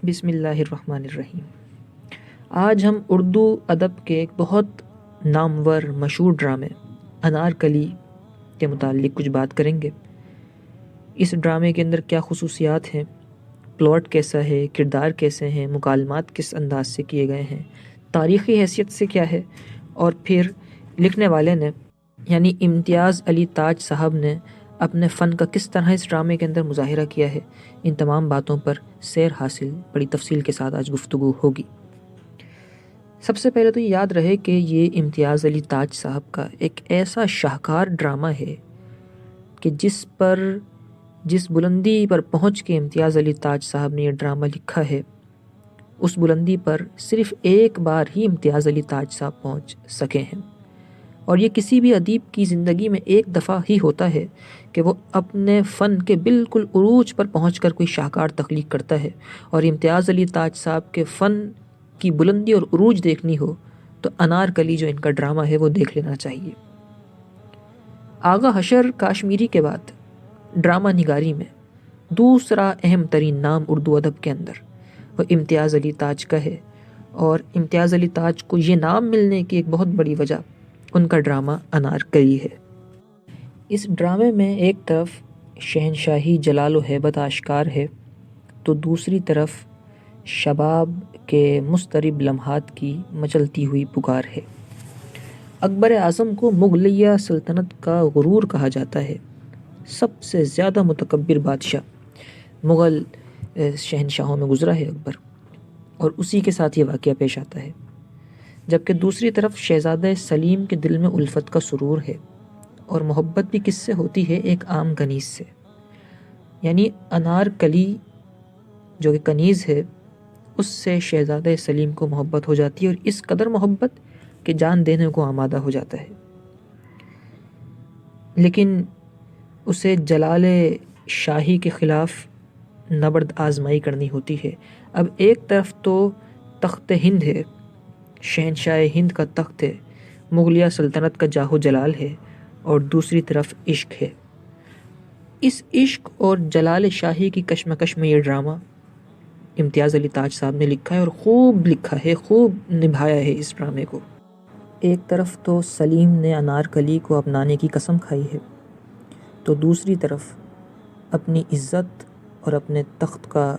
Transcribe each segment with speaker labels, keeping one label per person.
Speaker 1: بسم اللہ الرحمن الرحیم۔ آج ہم اردو ادب کے ایک بہت نامور مشہور ڈرامے انارکلی کے متعلق کچھ بات کریں گے۔ اس ڈرامے کے اندر کیا خصوصیات ہیں، پلاٹ کیسا ہے، کردار کیسے ہیں، مکالمات کس انداز سے کیے گئے ہیں، تاریخی حیثیت سے کیا ہے، اور پھر لکھنے والے نے یعنی امتیاز علی تاج صاحب نے اپنے فن کا کس طرح اس ڈرامے کے اندر مظاہرہ کیا ہے۔ ان تمام باتوں پر سیر حاصل بڑی تفصیل کے ساتھ آج گفتگو ہوگی۔ سب سے پہلے تو یہ یاد رہے کہ یہ امتیاز علی تاج صاحب کا ایک ایسا شاہکار ڈرامہ ہے کہ جس بلندی پر پہنچ کے امتیاز علی تاج صاحب نے یہ ڈرامہ لکھا ہے، اس بلندی پر صرف ایک بار ہی امتیاز علی تاج صاحب پہنچ سکے ہیں، اور یہ کسی بھی ادیب کی زندگی میں ایک دفعہ ہی ہوتا ہے کہ وہ اپنے فن کے بالکل عروج پر پہنچ کر کوئی شاہکار تخلیق کرتا ہے، اور امتیاز علی تاج صاحب کے فن کی بلندی اور عروج دیکھنی ہو تو انارکلی جو ان کا ڈرامہ ہے وہ دیکھ لینا چاہیے۔ آغا حشر کاشمیری کے بعد ڈرامہ نگاری میں دوسرا اہم ترین نام اردو ادب کے اندر وہ امتیاز علی تاج کا ہے، اور امتیاز علی تاج کو یہ نام ملنے کی ایک بہت بڑی وجہ ان کا ڈرامہ انارکلی ہے۔ اس ڈرامے میں ایک طرف شہنشاہی جلال و ہیبت آشکار ہے تو دوسری طرف شباب کے مضطرب لمحات کی مچلتی ہوئی پکار ہے۔ اکبر اعظم کو مغلیہ سلطنت کا غرور کہا جاتا ہے۔ سب سے زیادہ متکبر بادشاہ مغل شہنشاہوں میں گزرا ہے اکبر، اور اسی کے ساتھ یہ واقعہ پیش آتا ہے، جبکہ دوسری طرف شہزادہ سلیم کے دل میں الفت کا سرور ہے، اور محبت بھی کس سے ہوتی ہے؟ ایک عام کنیز سے۔ یعنی انارکلی جو کہ کنیز ہے، اس سے شہزادہ سلیم کو محبت ہو جاتی ہے، اور اس قدر محبت کہ جان دینے کو آمادہ ہو جاتا ہے۔ لیکن اسے جلال شاہی کے خلاف نبرد آزمائی کرنی ہوتی ہے۔ اب ایک طرف تو تخت ہند ہے، شہنشاہ ہند کا تخت ہے، مغلیہ سلطنت کا جاہ و جلال ہے، اور دوسری طرف عشق ہے۔ اس عشق اور جلال شاہی کی کشمکش میں یہ ڈرامہ امتیاز علی تاج صاحب نے لکھا ہے، اور خوب لکھا ہے، خوب نبھایا ہے اس ڈرامے کو۔ ایک طرف تو سلیم نے انارکلی کو اپنانے کی قسم کھائی ہے، تو دوسری طرف اپنی عزت اور اپنے تخت کا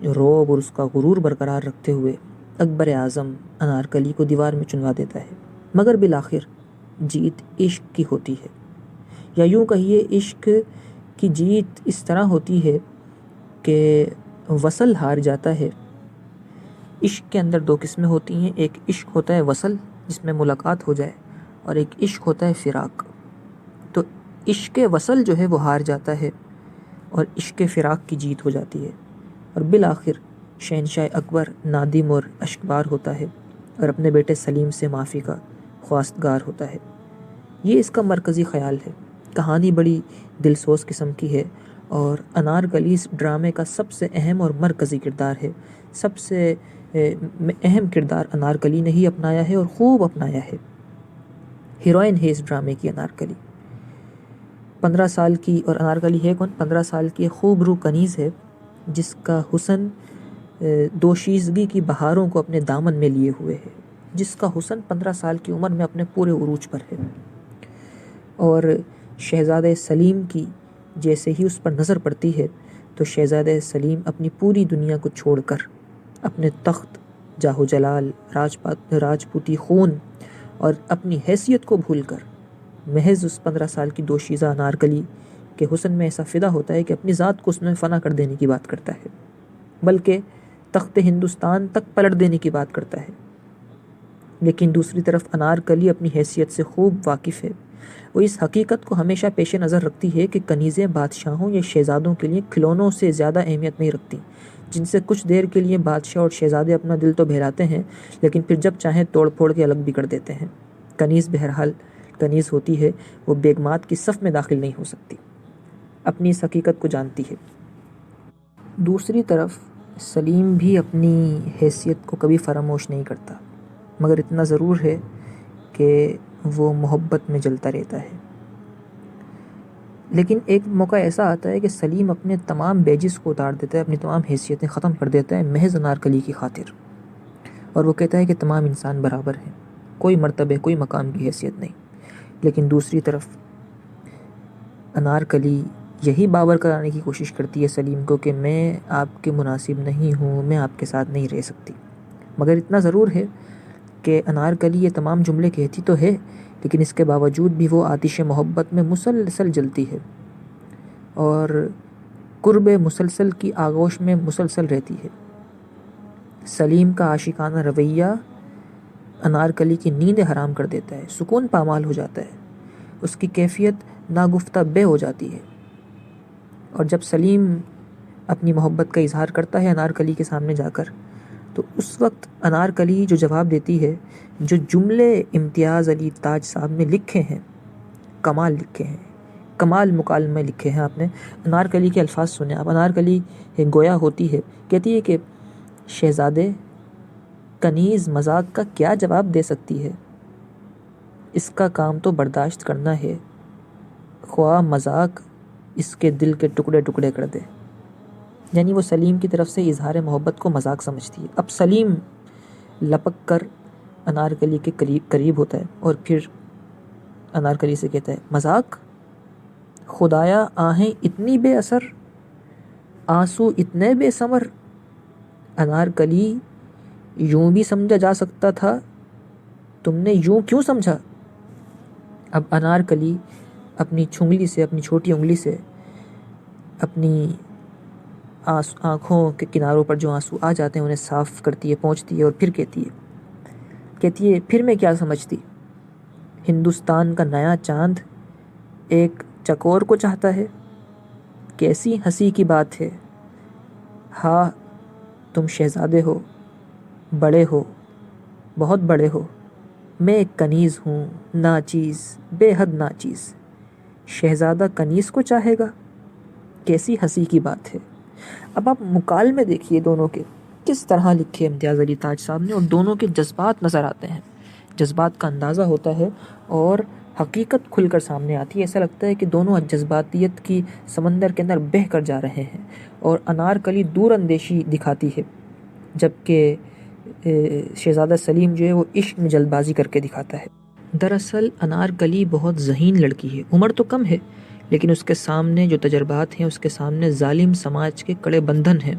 Speaker 1: رعب اور اس کا غرور برقرار رکھتے ہوئے اکبر اعظم انارکلی کو دیوار میں چنوا دیتا ہے، مگر بالآخر جیت عشق کی ہوتی ہے، یا یوں کہیے عشق کی جیت اس طرح ہوتی ہے کہ وصل ہار جاتا ہے۔ عشق کے اندر دو قسمیں ہوتی ہیں، ایک عشق ہوتا ہے وصل جس میں ملاقات ہو جائے، اور ایک عشق ہوتا ہے فراق۔ تو عشق وصل جو ہے وہ ہار جاتا ہے، اور عشق فراق کی جیت ہو جاتی ہے، اور بالآخر شہنشاہ اکبر نادم اور اشکبار ہوتا ہے، اور اپنے بیٹے سلیم سے معافی کا خواستگار ہوتا ہے۔ یہ اس کا مرکزی خیال ہے۔ کہانی بڑی دلسوز قسم کی ہے، اور انارکلی اس ڈرامے کا سب سے اہم اور مرکزی کردار ہے۔ سب سے اہم کردار انارکلی نے ہی اپنایا ہے، اور خوب اپنایا ہے۔ ہیروئن ہے اس ڈرامے کی انارکلی، 15 سال کی، اور انارکلی ہے کون؟ 15 سال کی خوب رو کنیز ہے، جس کا حسن دوشیزگی کی بہاروں کو اپنے دامن میں لیے ہوئے ہے، جس کا حسن 15 سال کی عمر میں اپنے پورے عروج پر ہے، اور شہزادہ سلیم کی جیسے ہی اس پر نظر پڑتی ہے تو شہزادہ سلیم اپنی پوری دنیا کو چھوڑ کر اپنے تخت، جاہ و جلال، راجپوتی خون اور اپنی حیثیت کو بھول کر محض اس 15 سال کی دوشیزہ انارکلی کے حسن میں ایسا فدا ہوتا ہے کہ اپنی ذات کو اس میں فنا کر دینے کی بات کرتا ہے، بلکہ تخت ہندوستان تک پلٹ دینے کی بات کرتا ہے۔ لیکن دوسری طرف انارکلی اپنی حیثیت سے خوب واقف ہے۔ وہ اس حقیقت کو ہمیشہ پیش نظر رکھتی ہے کہ کنیزیں بادشاہوں یا شہزادوں کے لیے کھلونوں سے زیادہ اہمیت نہیں رکھتی، جن سے کچھ دیر کے لیے بادشاہ اور شہزادے اپنا دل تو بہلاتے ہیں، لیکن پھر جب چاہیں توڑ پھوڑ کے الگ بھی کر دیتے ہیں۔ کنیز بہرحال کنیز ہوتی ہے، وہ بیگمات کی صف میں داخل نہیں ہو سکتی، اپنی اس حقیقت کو جانتی ہے۔ دوسری طرف سلیم بھی اپنی حیثیت کو کبھی فراموش نہیں کرتا، مگر اتنا ضرور ہے کہ وہ محبت میں جلتا رہتا ہے۔ لیکن ایک موقع ایسا آتا ہے کہ سلیم اپنے تمام بیجز کو اتار دیتا ہے، اپنی تمام حیثیتیں ختم کر دیتا ہے محض انارکلی کی خاطر، اور وہ کہتا ہے کہ تمام انسان برابر ہیں، کوئی مرتبہ کوئی مقام کی حیثیت نہیں۔ لیکن دوسری طرف انارکلی یہی باور کرانے کی کوشش کرتی ہے سلیم کو کہ میں آپ کے مناسب نہیں ہوں، میں آپ کے ساتھ نہیں رہ سکتی۔ مگر اتنا ضرور ہے کہ انارکلی یہ تمام جملے کہتی تو ہے، لیکن اس کے باوجود بھی وہ آتش محبت میں مسلسل جلتی ہے اور قرب مسلسل کی آغوش میں مسلسل رہتی ہے۔ سلیم کا عاشقانہ رویہ انارکلی کی نیند حرام کر دیتا ہے، سکون پامال ہو جاتا ہے، اس کی کیفیت ناگفتہ بے ہو جاتی ہے۔ اور جب سلیم اپنی محبت کا اظہار کرتا ہے انارکلی کے سامنے جا کر، تو اس وقت انارکلی جو جواب دیتی ہے، جو جملے امتیاز علی تاج صاحب نے لکھے ہیں، کمال لکھے ہیں، کمال مکالمے لکھے ہیں آپ نے۔ انارکلی کے الفاظ سنیں آپ۔ انارکلی گویا ہوتی ہے، کہتی ہے کہ شہزادے کنیز مذاق کا کیا جواب دے سکتی ہے، اس کا کام تو برداشت کرنا ہے، خواہ مذاق اس کے دل کے ٹکڑے ٹکڑے کر دے۔ یعنی وہ سلیم کی طرف سے اظہار محبت کو مذاق سمجھتی ہے۔ اب سلیم لپک کر انارکلی کے قریب ہوتا ہے اور پھر انارکلی سے کہتا ہے، مذاق؟ خدایا آہیں اتنی بے اثر، آنسو اتنے بے ثمر، انارکلی یوں بھی سمجھا جا سکتا تھا، تم نے یوں کیوں سمجھا؟ اب انارکلی اپنی چھنگلی سے، اپنی چھوٹی انگلی سے اپنی آنکھوں کے کناروں پر جو آنسو آ جاتے ہیں انہیں صاف کرتی ہے، پونچھتی ہے اور پھر کہتی ہے پھر میں کیا سمجھتی؟ ہندوستان کا نیا چاند ایک چکور کو چاہتا ہے، کیسی ہنسی کی بات ہے، ہاں تم شہزادے ہو، بڑے ہو، بہت بڑے ہو، میں ایک کنیز ہوں، ناچیز، بے حد ناچیز، شہزادہ کنیز کو چاہے گا، کیسی ہنسی کی بات ہے۔ اب آپ مکالمے دیکھیے دونوں کے، کس طرح لکھے امتیاز علی تاج صاحب نے، اور دونوں کے جذبات نظر آتے ہیں، جذبات کا اندازہ ہوتا ہے اور حقیقت کھل کر سامنے آتی ہے۔ ایسا لگتا ہے کہ دونوں جذباتیت کی سمندر کے اندر بہہ کر جا رہے ہیں، اور انارکلی دور اندیشی دکھاتی ہے جبکہ شہزادہ سلیم جو ہے وہ عشق میں جلد بازی کر کے دکھاتا ہے۔ دراصل انارکلی بہت ذہین لڑکی ہے، عمر تو کم ہے، لیکن اس کے سامنے جو تجربات ہیں، اس کے سامنے ظالم سماج کے کڑے بندھن ہیں،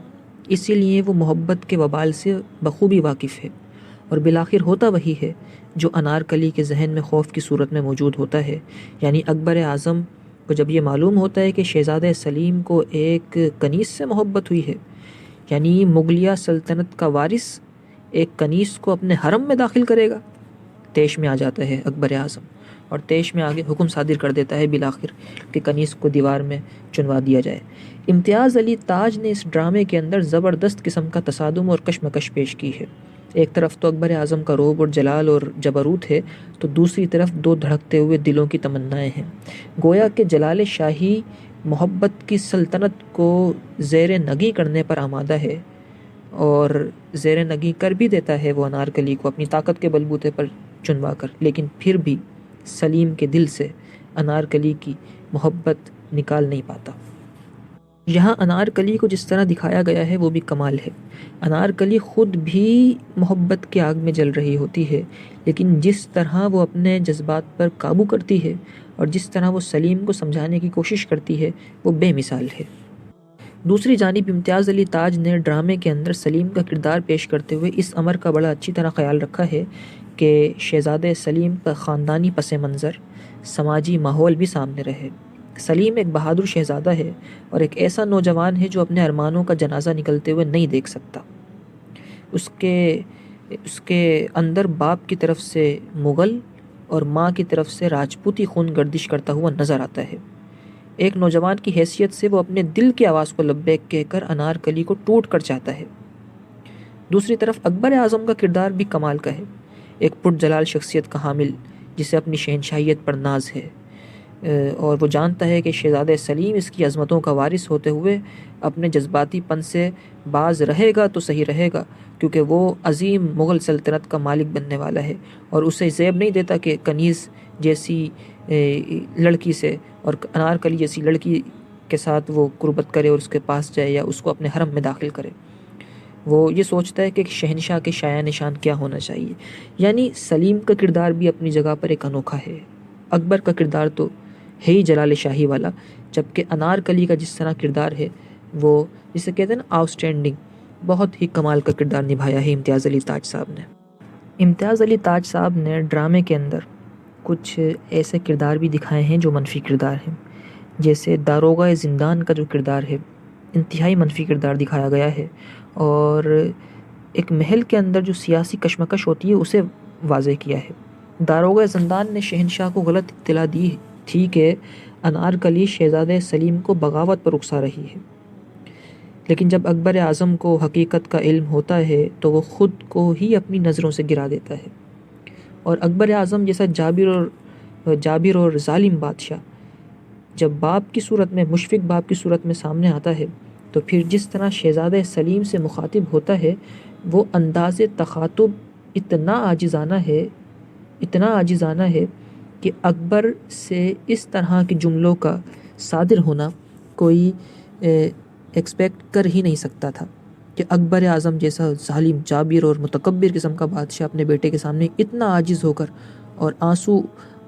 Speaker 1: اسی لیے وہ محبت کے وبال سے بخوبی واقف ہے، اور بالآخر ہوتا وہی ہے جو انارکلی کے ذہن میں خوف کی صورت میں موجود ہوتا ہے۔ یعنی اکبر اعظم کو جب یہ معلوم ہوتا ہے کہ شہزادہ سلیم کو ایک کنیز سے محبت ہوئی ہے، یعنی مغلیہ سلطنت کا وارث ایک کنیز کو اپنے حرم میں داخل کرے گا، طیش میں آ جاتا ہے اکبر اعظم، اور طیش میں آگے حکم صادر کر دیتا ہے بالآخر کہ کنیز کو دیوار میں چنوا دیا جائے۔ امتیاز علی تاج نے اس ڈرامے کے اندر زبردست قسم کا تصادم اور کشمکش پیش کی ہے۔ ایک طرف تو اکبر اعظم کا رعب اور جلال اور جبروت ہے، تو دوسری طرف دو دھڑکتے ہوئے دلوں کی تمنائیں ہیں۔ گویا کہ جلال شاہی محبت کی سلطنت کو زیر نگی کرنے پر آمادہ ہے، اور زیر نگی کر بھی دیتا ہے وہ انارکلی کو اپنی طاقت کے بلبوتے پر چنوا کر، لیکن پھر بھی سلیم کے دل سے انارکلی کی محبت نکال نہیں پاتا۔ یہاں انارکلی کو جس طرح دکھایا گیا ہے وہ بھی کمال ہے۔ انارکلی خود بھی محبت کی آگ میں جل رہی ہوتی ہے، لیکن جس طرح وہ اپنے جذبات پر قابو کرتی ہے اور جس طرح وہ سلیم کو سمجھانے کی کوشش کرتی ہے وہ بے مثال ہے۔ دوسری جانب امتیاز علی تاج نے ڈرامے کے اندر سلیم کا کردار پیش کرتے ہوئے اس امر کا بڑا اچھی طرح خیال رکھا ہے کہ شہزادہ سلیم کا خاندانی پس منظر، سماجی ماحول بھی سامنے رہے۔ سلیم ایک بہادر شہزادہ ہے اور ایک ایسا نوجوان ہے جو اپنے ارمانوں کا جنازہ نکلتے ہوئے نہیں دیکھ سکتا۔ اس کے اندر باپ کی طرف سے مغل اور ماں کی طرف سے راجپوتی خون گردش کرتا ہوا نظر آتا ہے۔ ایک نوجوان کی حیثیت سے وہ اپنے دل کی آواز کو لبیک کہہ کر انارکلی کو ٹوٹ کر چاہتا ہے۔ دوسری طرف اکبر اعظم کا کردار بھی کمال کا ہے، ایک پرجلال شخصیت کا حامل جسے اپنی شہنشاہیت پر ناز ہے، اور وہ جانتا ہے کہ شہزادہ سلیم اس کی عظمتوں کا وارث ہوتے ہوئے اپنے جذباتی پن سے باز رہے گا تو صحیح رہے گا، کیونکہ وہ عظیم مغل سلطنت کا مالک بننے والا ہے، اور اسے زیب نہیں دیتا کہ کنیز جیسی لڑکی سے اور انارکلی جیسی لڑکی کے ساتھ وہ قربت کرے اور اس کے پاس جائے یا اس کو اپنے حرم میں داخل کرے۔ وہ یہ سوچتا ہے کہ ایک شہنشاہ کے شایان نشان کیا ہونا چاہیے۔ یعنی سلیم کا کردار بھی اپنی جگہ پر ایک انوکھا ہے۔ اکبر کا کردار تو ہے ہی جلال شاہی والا، جبکہ انارکلی کا جس طرح کردار ہے وہ جسے کہتے ہیں نا آؤٹ اسٹینڈنگ، بہت ہی کمال کا کردار نبھایا ہے امتیاز علی تاج صاحب نے۔ امتیاز علی تاج صاحب نے ڈرامے کے اندر کچھ ایسے کردار بھی دکھائے ہیں جو منفی کردار ہیں، جیسے داروغہ زندان کا جو کردار ہے انتہائی منفی کردار دکھایا گیا ہے، اور ایک محل کے اندر جو سیاسی کشمکش ہوتی ہے اسے واضح کیا ہے۔ داروغہ زندان نے شہنشاہ کو غلط اطلاع دی تھی کہ انارکلی شہزادہ سلیم کو بغاوت پر اکسا رہی ہے، لیکن جب اکبر اعظم کو حقیقت کا علم ہوتا ہے تو وہ خود کو ہی اپنی نظروں سے گرا دیتا ہے، اور اکبر اعظم جیسا جابر اور ظالم بادشاہ جب باپ کی صورت میں، مشفق باپ کی صورت میں سامنے آتا ہے تو پھر جس طرح شہزادہ سلیم سے مخاطب ہوتا ہے وہ انداز تخاطب اتنا عاجزانہ ہے کہ اکبر سے اس طرح کے جملوں کا صادر ہونا کوئی ایکسپیکٹ کر ہی نہیں سکتا تھا کہ اکبر اعظم جیسا ظالم، جابر اور متکبر قسم کا بادشاہ اپنے بیٹے کے سامنے اتنا عاجز ہو کر اور آنسو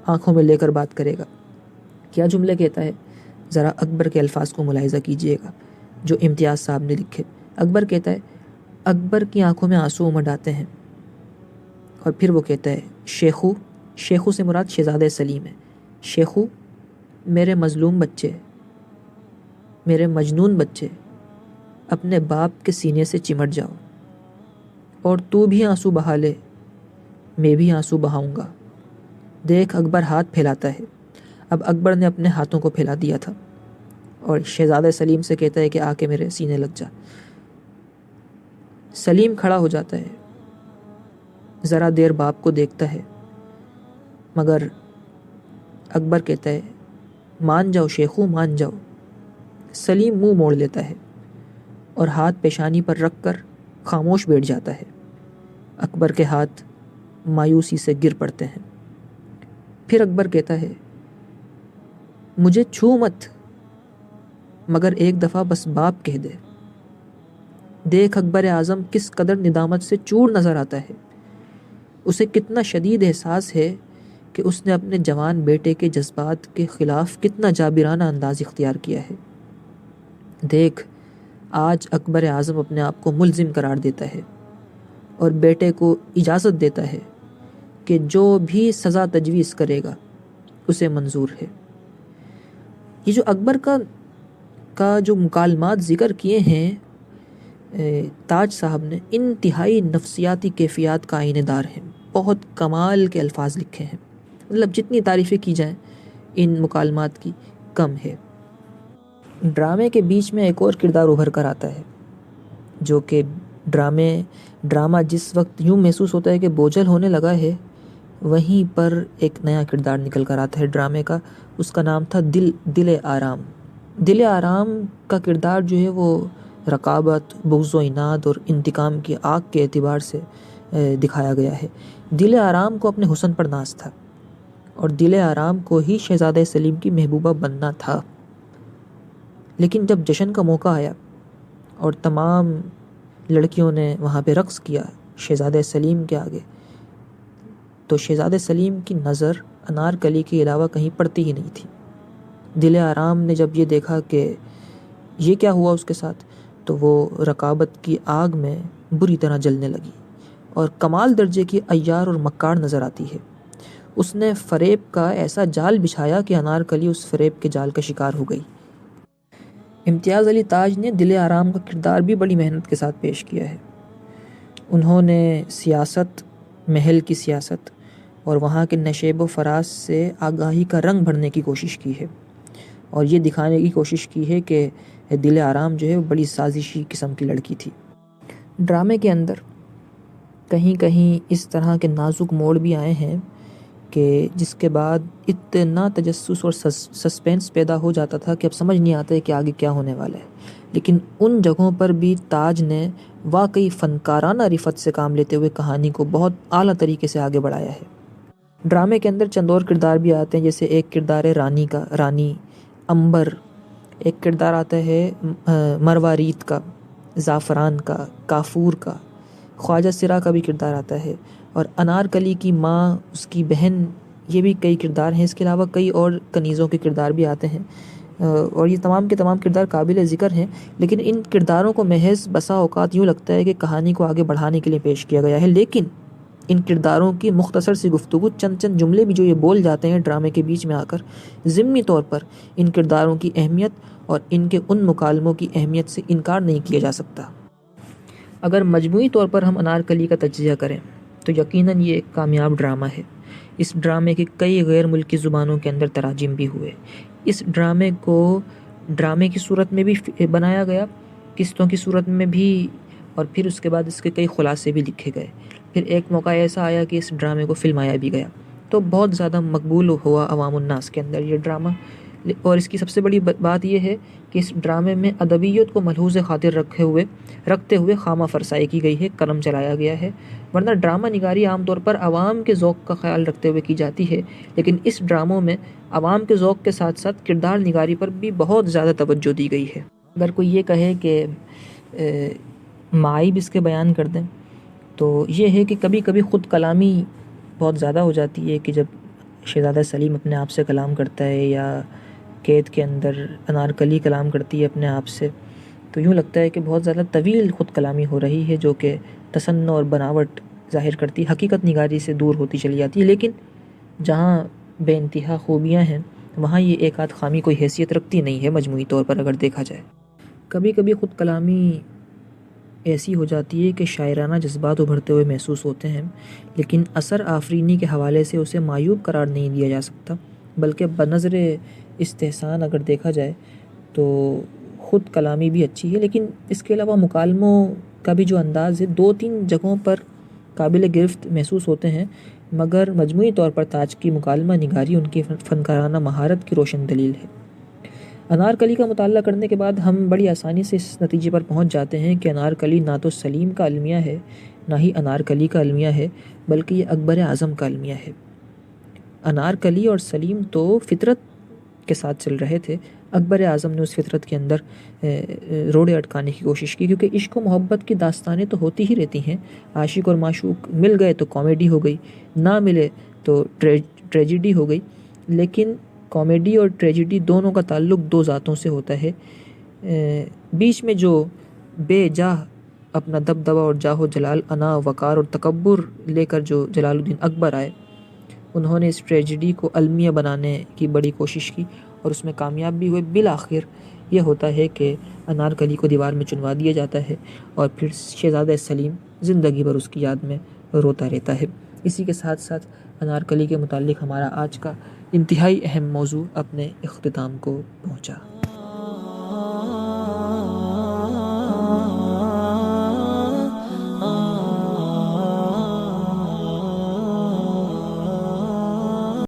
Speaker 1: آنکھوں میں لے کر بات کرے گا۔ کیا جملے کہتا ہے، ذرا اکبر کے الفاظ کو ملاحظہ کیجئے گا جو امتیاز صاحب نے لکھے۔ اکبر کہتا ہے، اکبر کی آنکھوں میں آنسو امڈ آتے ہیں، اور پھر وہ کہتا ہے، شیخو سے مراد شہزادہ سلیم ہے، شیخو میرے مظلوم بچے، میرے مجنون بچے، اپنے باپ کے سینے سے چمٹ جاؤ، اور تو بھی آنسو بہا لے، میں بھی آنسو بہاؤں گا۔ دیکھ اکبر ہاتھ پھیلاتا ہے۔ اب اکبر نے اپنے ہاتھوں کو پھیلا دیا تھا اور شہزادہ سلیم سے کہتا ہے کہ آ کے میرے سینے لگ جا۔ سلیم کھڑا ہو جاتا ہے، ذرا دیر باپ کو دیکھتا ہے، مگر اکبر کہتا ہے، مان جاؤ شیخو، مان جاؤ۔ سلیم منہ موڑ لیتا ہے اور ہاتھ پیشانی پر رکھ کر خاموش بیٹھ جاتا ہے۔ اکبر کے ہاتھ مایوسی سے گر پڑتے ہیں۔ پھر اکبر کہتا ہے، مجھے چھو مت، مگر ایک دفعہ بس باپ کہہ دے۔ دیکھ اکبر اعظم کس قدر ندامت سے چور نظر آتا ہے، اسے کتنا شدید احساس ہے کہ اس نے اپنے جوان بیٹے کے جذبات کے خلاف کتنا جابرانہ انداز اختیار کیا ہے۔ دیکھ آج اکبر اعظم اپنے آپ کو ملزم قرار دیتا ہے اور بیٹے کو اجازت دیتا ہے کہ جو بھی سزا تجویز کرے گا اسے منظور ہے۔ یہ جو اکبر کا جو مکالمات ذکر کیے ہیں تاج صاحب نے، انتہائی نفسیاتی کیفیات کا آئینہ دار ہیں، بہت کمال کے الفاظ لکھے ہیں، مطلب جتنی تعریفیں کی جائیں ان مکالمات کی کم ہے۔ ڈرامے کے بیچ میں ایک اور کردار ابھر کر آتا ہے جو کہ ڈرامہ جس وقت یوں محسوس ہوتا ہے کہ بوجھل ہونے لگا ہے، وہیں پر ایک نیا کردار نکل کر آتا ہے ڈرامے کا۔ اس کا نام تھا دل آرام۔ دل آرام کا کردار جو ہے وہ رقابت، بغض و عناد اور انتقام کی آگ کے اعتبار سے دکھایا گیا ہے۔ دل آرام کو اپنے حسن پر ناز تھا اور دل آرام کو ہی شہزادہ سلیم کی محبوبہ بننا تھا، لیکن جب جشن کا موقع آیا اور تمام لڑکیوں نے وہاں پہ رقص کیا شہزادہ سلیم کے آگے، تو شہزادہ سلیم کی نظر انارکلی کے علاوہ کہیں پڑتی ہی نہیں تھی۔ دل آرام نے جب یہ دیکھا کہ یہ کیا ہوا اس کے ساتھ، تو وہ رقابت کی آگ میں بری طرح جلنے لگی اور کمال درجے کی عیار اور مکار نظر آتی ہے۔ اس نے فریب کا ایسا جال بچھایا کہ انارکلی اس فریب کے جال کا شکار ہو گئی۔ امتیاز علی تاج نے دل آرام کا کردار بھی بڑی محنت کے ساتھ پیش کیا ہے۔ انہوں نے سیاست، محل کی سیاست اور وہاں کے نشیب و فراز سے آگاہی کا رنگ بھرنے کی کوشش کی ہے، اور یہ دکھانے کی کوشش کی ہے کہ دل آرام جو ہے وہ بڑی سازشی قسم کی لڑکی تھی۔ ڈرامے کے اندر کہیں کہیں اس طرح کے نازک موڑ بھی آئے ہیں کہ جس کے بعد اتنا تجسس اور سسپینس پیدا ہو جاتا تھا کہ اب سمجھ نہیں آتا ہے کہ آگے کیا ہونے والا ہے، لیکن ان جگہوں پر بھی تاج نے واقعی فنکارانہ رفت سے کام لیتے ہوئے کہانی کو بہت اعلیٰ طریقے سے آگے بڑھایا ہے۔ ڈرامے کے اندر چند اور کردار بھی آتے ہیں، جیسے ایک کردار ہے رانی امبر، ایک کردار آتا ہے مروارید کا، زعفران کا، کافور کا، خواجہ سرا کا بھی کردار آتا ہے، اور انارکلی کی ماں، اس کی بہن، یہ بھی کئی کردار ہیں۔ اس کے علاوہ کئی اور کنیزوں کے کردار بھی آتے ہیں، اور یہ تمام کے تمام کردار قابل ذکر ہیں، لیکن ان کرداروں کو محض بسا اوقات یوں لگتا ہے کہ کہانی کو آگے بڑھانے کے لیے پیش کیا گیا ہے، لیکن ان کرداروں کی مختصر سی گفتگو، چند جملے بھی جو یہ بول جاتے ہیں ڈرامے کے بیچ میں آ کر، ضمنی طور پر ان کرداروں کی اہمیت اور ان کے ان مکالموں کی اہمیت سے انکار نہیں کیا جا سکتا۔ اگر مجموعی طور پر ہم انارکلی کا تجزیہ کریں تو یقیناً یہ ایک کامیاب ڈرامہ ہے۔ اس ڈرامے کے کئی غیر ملکی زبانوں کے اندر تراجم بھی ہوئے۔ اس ڈرامے کو ڈرامے کی صورت میں بھی بنایا گیا، قسطوں کی صورت میں بھی، اور پھر اس کے بعد اس کے کئی خلاصے بھی لکھے گئے۔ پھر ایک موقع ایسا آیا کہ اس ڈرامے کو فلمایا بھی گیا، تو بہت زیادہ مقبول ہوا عوام الناس کے اندر یہ ڈرامہ۔ اور اس کی سب سے بڑی بات یہ ہے کہ اس ڈرامے میں ادبیت کو ملحوظ خاطر رکھتے ہوئے خامہ فرسائی کی گئی ہے، قلم چلایا گیا ہے، ورنہ ڈرامہ نگاری عام طور پر عوام کے ذوق کا خیال رکھتے ہوئے کی جاتی ہے، لیکن اس ڈراموں میں عوام کے ذوق کے ساتھ ساتھ کردار نگاری پر بھی بہت زیادہ توجہ دی گئی ہے۔ اگر کوئی یہ کہے کہ معائب اس کے بیان کر دیں تو یہ ہے کہ کبھی کبھی خود کلامی بہت زیادہ ہو جاتی ہے، کہ جب شہزادہ سلیم اپنے آپ سے کلام کرتا ہے یا قید کے اندر انارکلی کلام کرتی ہے اپنے آپ سے، تو یوں لگتا ہے کہ بہت زیادہ طویل خود کلامی ہو رہی ہے، جو کہ تصنع اور بناوٹ ظاہر کرتی، حقیقت نگاری سے دور ہوتی چلی جاتی ہے۔ لیکن جہاں بے انتہا خوبیاں ہیں وہاں یہ ایک آدھ خامی کوئی حیثیت رکھتی نہیں ہے مجموعی طور پر اگر دیکھا جائے۔ کبھی کبھی خود کلامی ایسی ہو جاتی ہے کہ شاعرانہ جذبات ابھرتے ہوئے محسوس ہوتے ہیں، لیکن اثر آفرینی کے حوالے سے اسے معیوب قرار نہیں دیا جا سکتا، بلکہ بنظر استحسان اگر دیکھا جائے تو خود کلامی بھی اچھی ہے، لیکن اس کے علاوہ مکالموں کا بھی جو انداز ہے 2-3 جگہوں پر قابل گرفت محسوس ہوتے ہیں، مگر مجموعی طور پر تاج کی مکالمہ نگاری ان کی فنکارانہ مہارت کی روشن دلیل ہے۔ انارکلی کا مطالعہ کرنے کے بعد ہم بڑی آسانی سے اس نتیجے پر پہنچ جاتے ہیں کہ انارکلی نہ تو سلیم کا المیہ ہے، نہ ہی انارکلی کا المیہ ہے، بلکہ یہ اکبر اعظم کا المیہ ہے۔ انارکلی اور سلیم تو فطرت کے ساتھ چل رہے تھے، اکبر اعظم نے اس فطرت کے اندر روڑے اٹکانے کی کوشش کی، کیونکہ عشق و محبت کی داستانیں تو ہوتی ہی رہتی ہیں، عاشق اور معشوق مل گئے تو کامیڈی ہو گئی، نہ ملے تو ٹریجڈی ہو گئی، لیکن کامیڈی اور ٹریجڈی دونوں کا تعلق دو ذاتوں سے ہوتا ہے۔ بیچ میں جو بے جاہ اپنا دبدبہ اور جاہ و جلال، انا وقار اور تکبر لے کر جو جلال الدین اکبر آئے، انہوں نے اس ٹریجڈی کو المیہ بنانے کی بڑی کوشش کی اور اس میں کامیاب بھی ہوئے۔ بالآخر یہ ہوتا ہے کہ انارکلی کو دیوار میں چنوا دیا جاتا ہے اور پھر شہزادہ سلیم زندگی بھر اس کی یاد میں روتا رہتا ہے۔ اسی کے ساتھ ساتھ انارکلی کے متعلق ہمارا آج کا انتہائی اہم موضوع اپنے اختتام کو پہنچا۔